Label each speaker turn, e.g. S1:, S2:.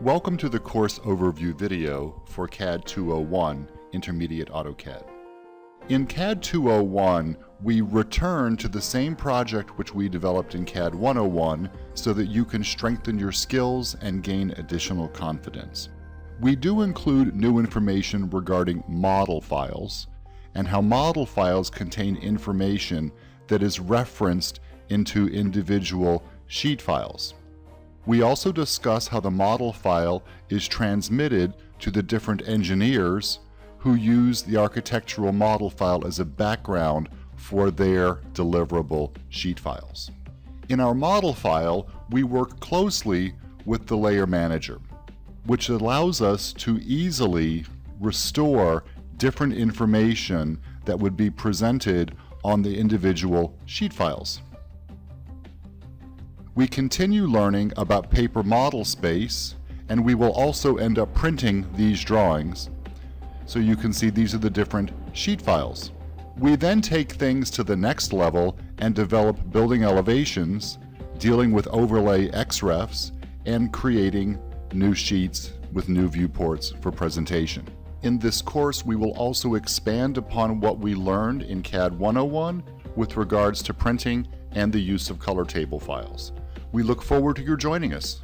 S1: Welcome to the course overview video for CAD201 Intermediate AutoCAD. In CAD201, we return to the same project which we developed in CAD101 so that you can strengthen your skills and gain additional confidence. We do include new information regarding model files and how model files contain information that is referenced into individual sheet files. We also discuss how the model file is transmitted to the different engineers who use the architectural model file as a background for their deliverable sheet files. In our model file, we work closely with the layer manager, which allows us to easily restore different information that would be presented on the individual sheet files. We continue learning about paper model space, and we will also end up printing these drawings. So you can see these are the different sheet files. We then take things to the next level and develop building elevations, dealing with overlay XREFs, and creating new sheets with new viewports for presentation. In this course, we will also expand upon what we learned in CAD101 with regards to printing and the use of color table files. We look forward to your joining us.